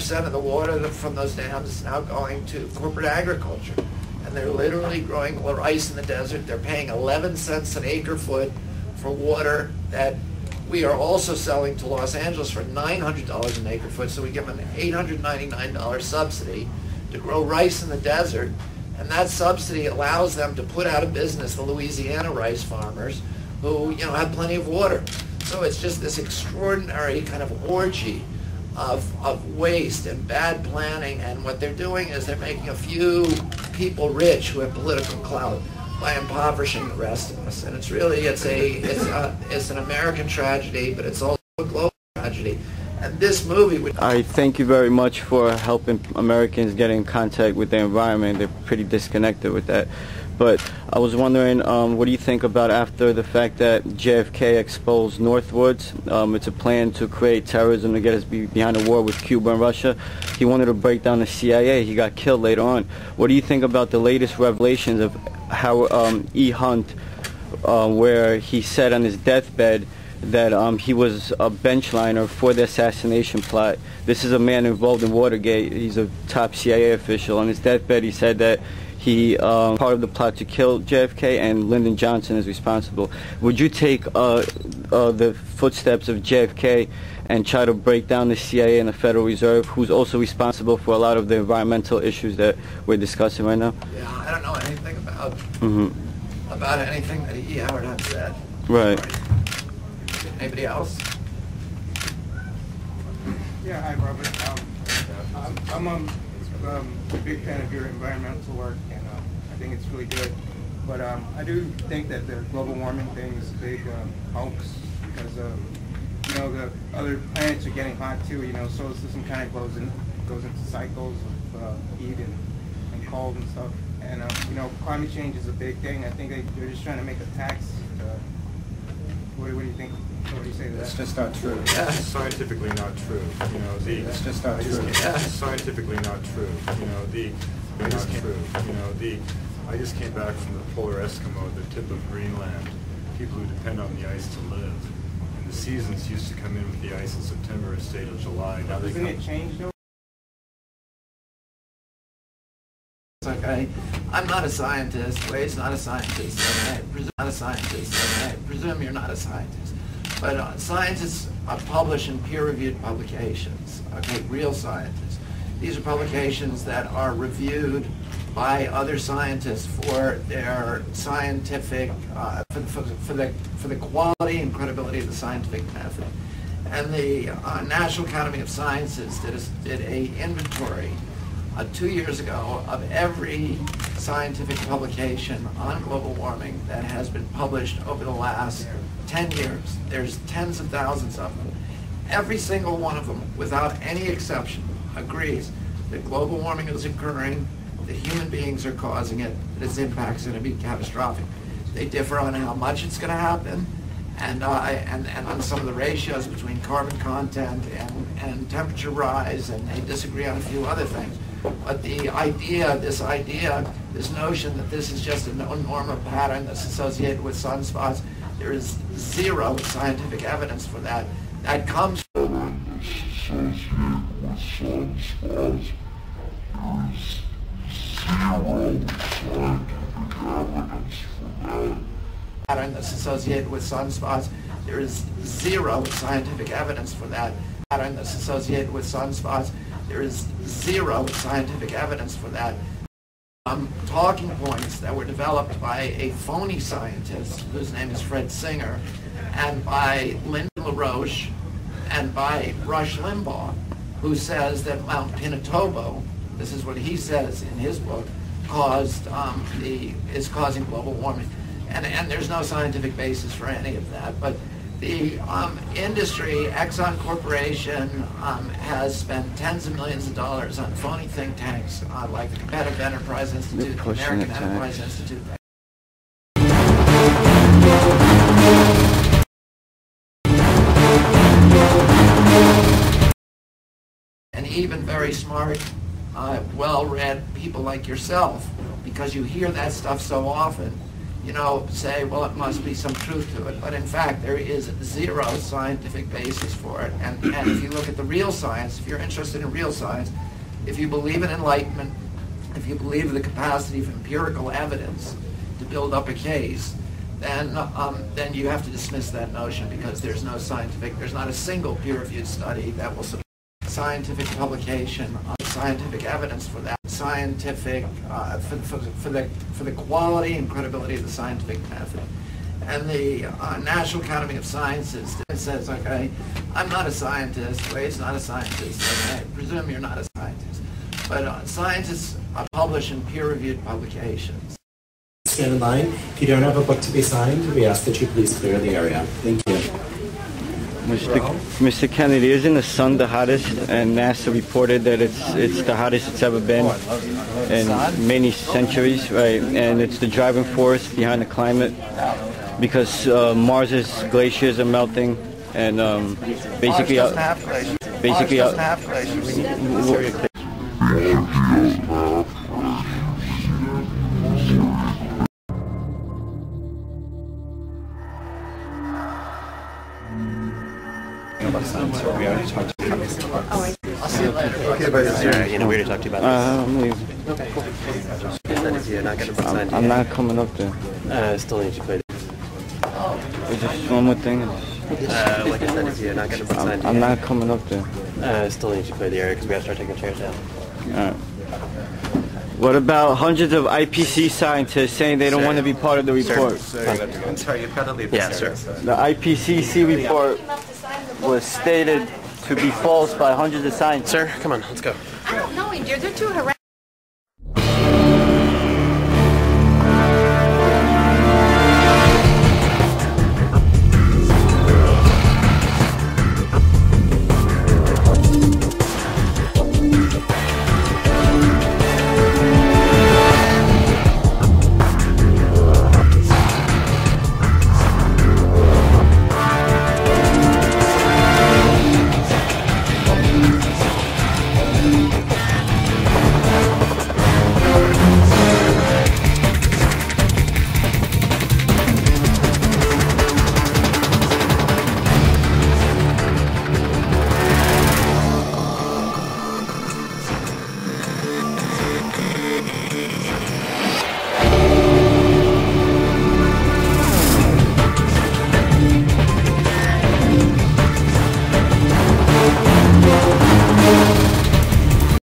90% of the water from those dams is now going to corporate agriculture. And they're literally growing rice in the desert. They're paying 11 cents an acre foot for water that we are also selling to Los Angeles for $900 an acre foot. So we give them an $899 subsidy to grow rice in the desert. And that subsidy allows them to put out of business the Louisiana rice farmers who, have plenty of water. So it's just this extraordinary kind of orgy of waste and bad planning, and what they're doing is they're making a few people rich who have political clout by impoverishing the rest of us. And it's really, it's an American tragedy, but it's also a global tragedy. And this movie would... I thank you very much for helping Americans get in contact with the environment. They're pretty disconnected with that. But I was wondering, what do you think about after the fact that JFK exposed Northwoods? It's a plan to create terrorism to get us behind a war with Cuba and Russia. He wanted to break down the CIA. He got killed later on. What do you think about the latest revelations of how E. Hunt, where he said on his deathbed that he was a benchliner for the assassination plot? This is a man involved in Watergate. He's a top CIA official. On his deathbed, he said that he part of the plot to kill JFK, and Lyndon Johnson is responsible. Would you take the footsteps of JFK and try to break down the CIA and the Federal Reserve, who's also responsible for a lot of the environmental issues that we're discussing right now? Yeah, I don't know anything about anything that E. Howard Hunt said. Right. Anybody else? Yeah, hi, Robert. I'm a big fan of your environmental work, and I think it's really good. But I do think that the global warming thing is a big hoax, because the other planets are getting hot too. Solar system kind of goes into cycles of heat and cold and stuff. And climate change is a big thing. I think they're just trying to make a tax. What do you think? What do you say to that? It's just not true. Yeah. It's scientifically not true. It's just not true. Yeah. It's scientifically not true. Not true. I just came back from the polar Eskimo, the tip of Greenland. People who depend on the ice to live. And the seasons used to come in with the ice in September and stay till July. Now they Doesn't it change though? Okay, I'm not a scientist. Wade's not a scientist. I presume you're not a scientist. But scientists publish in peer-reviewed publications. Okay, real scientists. These are publications that are reviewed by other scientists for their scientific, for the quality and credibility of the scientific method. And the National Academy of Sciences did a inventory 2 years ago of every scientific publication on global warming that has been published over the last 10 years. There's tens of thousands of them. Every single one of them, without any exception, agrees that global warming is occurring, that human beings are causing it, that its impacts are going to be catastrophic. They differ on how much it's going to happen, and on some of the ratios between carbon content and temperature rise, and they disagree on a few other things. But this notion that this is just a normal pattern that's associated with sunspots, there is zero scientific evidence for that. That comes from pattern that's associated with sunspots. There is zero scientific evidence for that. Pattern that's associated with sunspots. There is zero scientific evidence for that. Talking points that were developed by a phony scientist whose name is Fred Singer, and by Lyndon LaRoche, and by Rush Limbaugh, who says that Mount Pinatubo, this is what he says in his book, is causing global warming. And there's no scientific basis for any of that. But the industry, Exxon Corporation, has spent tens of millions of dollars on phony think tanks like the Competitive Enterprise Institute, the American Enterprise Institute. And even very smart, well-read people like yourself, because you hear that stuff so often, say, well, it must be some truth to it. But in fact, there is zero scientific basis for it. And if you look at the real science, if you're interested in real science, if you believe in enlightenment, if you believe in the capacity of empirical evidence to build up a case, then you have to dismiss that notion, because there's not a single peer-reviewed study that will support scientific publication on scientific evidence for that, scientific, for the quality and credibility of the scientific method. And the National Academy of Sciences says, okay, I'm not a scientist, Wade's not a scientist, okay, I presume you're not a scientist, but scientists publish in peer-reviewed publications. Stand in line. If you don't have a book to be signed, we ask that you please clear the area. Thank you. Mr. Kennedy, isn't the sun the hottest? And NASA reported that it's the hottest it's ever been in many centuries, right? And it's the driving force behind the climate, because Mars's glaciers are melting, and basically, Mars doesn't have glaciers. We already talked to you. I'll see you later. Okay, but we already talked to you about I'm leaving. this. I'm not coming up there. Still need to clear. It's just one more thing. Like I said, if you're not getting signed, I'm not coming up there. still need to clear the area because we have to start taking chairs down. All right. What about hundreds of IPC scientists saying they don't want to be part of the report? I'm sorry, you've got to leave. Yeah, sir. The IPCC report was stated to be false by hundreds of scientists. Sir, come on, let's go. I don't know, dear. They're too harassing.